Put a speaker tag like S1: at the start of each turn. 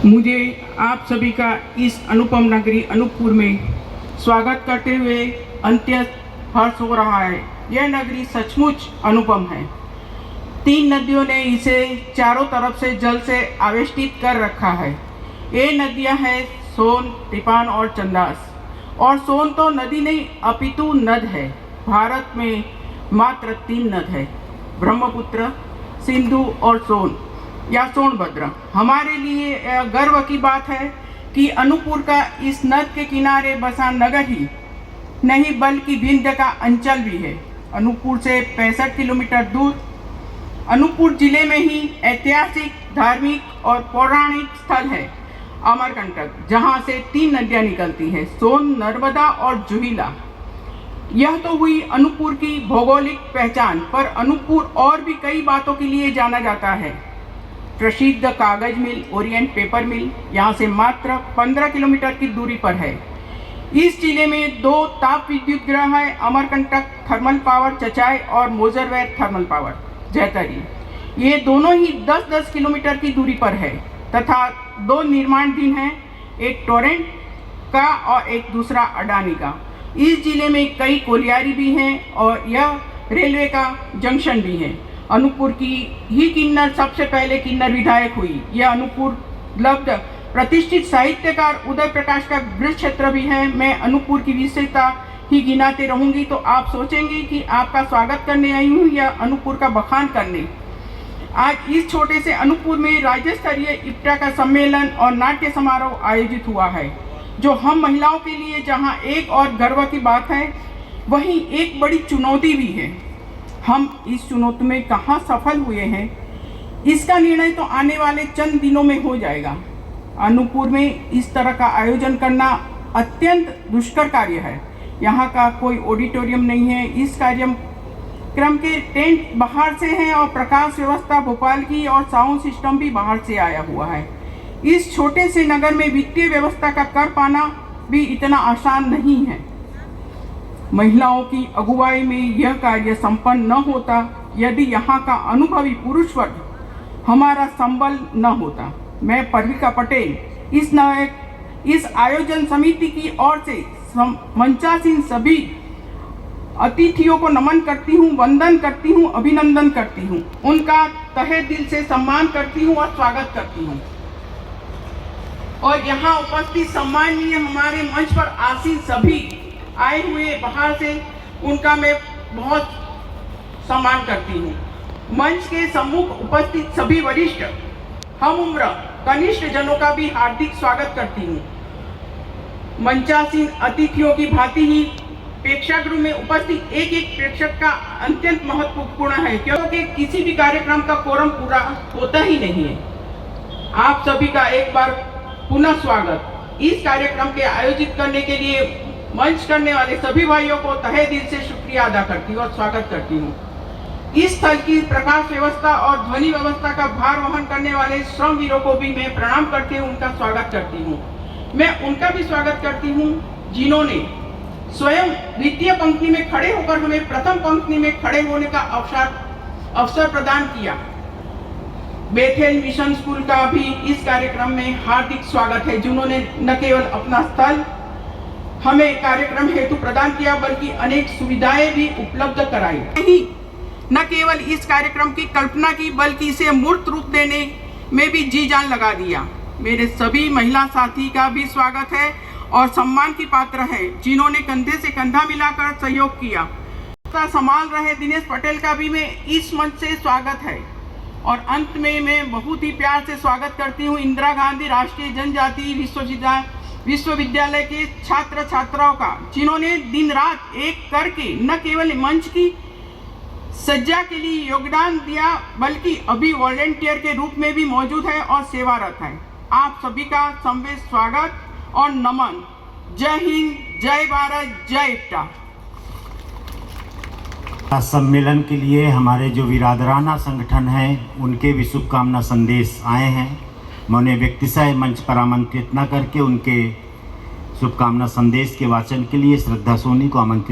S1: मुझे आप सभी का इस अनुपम नगरी अनूपपुर में स्वागत करते हुए अत्यंत हर्ष हो रहा है। यह नगरी सचमुच अनुपम है। 3 नदियों ने इसे चारों तरफ से जल से आवेष्टित कर रखा है। ये नदियां हैं सोन, तिपान और चंदास। और सोन तो नदी नहीं अपितु नद है। भारत में मात्र 3 नद है, ब्रह्मपुत्र, सिंधु और सोन या सोनभद्र। हमारे लिए गर्व की बात है कि अनूपपुर का इस नद के किनारे बसा नगर ही नहीं बल्कि विंध्य का अंचल भी है। अनूपपुर से 65 किलोमीटर दूर अनूपपुर जिले में ही ऐतिहासिक, धार्मिक और पौराणिक स्थल है अमरकंटक, जहां से 3 नदियां निकलती हैं, सोन, नर्मदा और जुहिला। यह तो हुई अनूपपुर की भौगोलिक पहचान, पर अनूपपुर और भी कई बातों के लिए जाना जाता है। प्रसिद्ध कागज मिल ओरिएंट पेपर मिल यहाँ से मात्र 15 किलोमीटर की दूरी पर है। इस जिले में 2 ताप विद्युत गृह है, अमरकंटक थर्मल पावर चचाई और मोजरवेर थर्मल पावर जैतरी। ये दोनों ही 10-10 किलोमीटर की दूरी पर है तथा 2 निर्माणाधीन हैं, एक टोरेंट का और एक दूसरा अडानी का। इस जिले में कई कोलियारी भी हैं और यह रेलवे का जंक्शन भी है। अनूपपुर की ही किन्नर सबसे पहले किन्नर विधायक हुई। यह अनूपपुर लब्ध प्रतिष्ठित साहित्यकार उदय प्रकाश का गृह क्षेत्र भी है। मैं अनूपपुर की विशेषता ही गिनाते रहूंगी तो आप सोचेंगे कि आपका स्वागत करने आई हूँ या अनूपपुर का बखान करने। आज इस छोटे से अनूपपुर में राज्य स्तरीय इप्टा का सम्मेलन और नाट्य समारोह आयोजित हुआ है, जो हम महिलाओं के लिए जहाँ एक और गर्व की बात है, वहीं एक बड़ी चुनौती भी है। हम इस चुनौती में कहाँ सफल हुए हैं, इसका निर्णय तो आने वाले चंद दिनों में हो जाएगा। अनूपपुर में इस तरह का आयोजन करना अत्यंत दुष्कर कार्य है। यहाँ का कोई ऑडिटोरियम नहीं है। इस कार्यक्रम के टेंट बाहर से हैं और प्रकाश व्यवस्था भोपाल की और साउंड सिस्टम भी बाहर से आया हुआ है। इस छोटे से नगर में वित्तीय व्यवस्था का कर पाना भी इतना आसान नहीं है। महिलाओं की अगुवाई में यह कार्य संपन्न न होता यदि यहाँ का अनुभवी पुरुष वर्ग हमारा संबल न होता। मैं पर्विका पटेल इस आयोजन समिति की ओर से मंचासीन सभी अतिथियों को नमन करती हूँ, वंदन करती हूँ, अभिनंदन करती हूँ, उनका तहे दिल से सम्मान करती हूँ और स्वागत करती हूँ। और यहाँ उपस्थित सम्माननीय हमारे मंच पर आसीन सभी आए हुए बाहर से, उनका मैं बहुत सम्मान करती हूँ। मंच के सम्मुख उपस्थित सभी वरिष्ठ, हम उम्र, कनिष्ठ जनों का भी हार्दिक स्वागत करती हूँ। मंचासीन अतिथियों की भांति ही प्रेक्षागृह में उपस्थित एक प्रेक्षक का अत्यंत महत्वपूर्ण है, क्योंकि किसी भी कार्यक्रम का कोरम पूरा होता ही नहीं है। आप सभी का एक बार पुनः स्वागत। इस कार्यक्रम के आयोजित करने के लिए मंच करने वाले सभी भाइयों को तहे दिल से शुक्रिया अदा करती हूँ और स्वागत करती हूँ। इस स्थल की प्रकाश व्यवस्था और ध्वनि व्यवस्था का भार वहन करने वाले श्रमवीरों को भी मैं प्रणाम करके उनका स्वागत करती हूँ। मैं उनका भी स्वागत करती हूँ जिन्होंने स्वयं द्वितीय पंक्ति में खड़े होकर हमें प्रथम पंक्ति में खड़े होने का अवसर प्रदान किया। बेथेल मिशन स्कूल का भी इस कार्यक्रम में हार्दिक स्वागत है, जिन्होंने न केवल अपना स्थल हमें कार्यक्रम हेतु प्रदान किया बल्कि अनेक सुविधाएं भी उपलब्ध कराई। न केवल इस कार्यक्रम की कल्पना की बल्कि इसे मूर्त रूप देने में भी जी जान लगा दिया। मेरे सभी महिला साथी का भी स्वागत है और सम्मान की पात्र है, जिन्होंने कंधे से कंधा मिलाकर सहयोग किया। संभाल रहे दिनेश पटेल का भी मैं इस मंच से स्वागत है। और अंत में मैं बहुत ही प्यार से स्वागत करती हूँ इंदिरा गांधी राष्ट्रीय जनजाति विश्वविद्यालय के छात्र छात्राओं का, जिन्होंने दिन रात एक करके न केवल मंच की सज्जा के लिए योगदान दिया बल्कि अभी वॉलंटियर के रूप में भी मौजूद है और सेवारत है। आप सभी का संवेद स्वागत और नमन। जय हिंद, जय भारत, जय इप्टा।
S2: सम्मेलन के लिए हमारे जो विरादराना संगठन हैं उनके भी शुभकामना संदेश आए हैं। मैं उन्हें व्यक्तिशः मंच पर आमंत्रित न करके उनके शुभकामना संदेश के वाचन के लिए श्रद्धा सोनी को आमंत्रित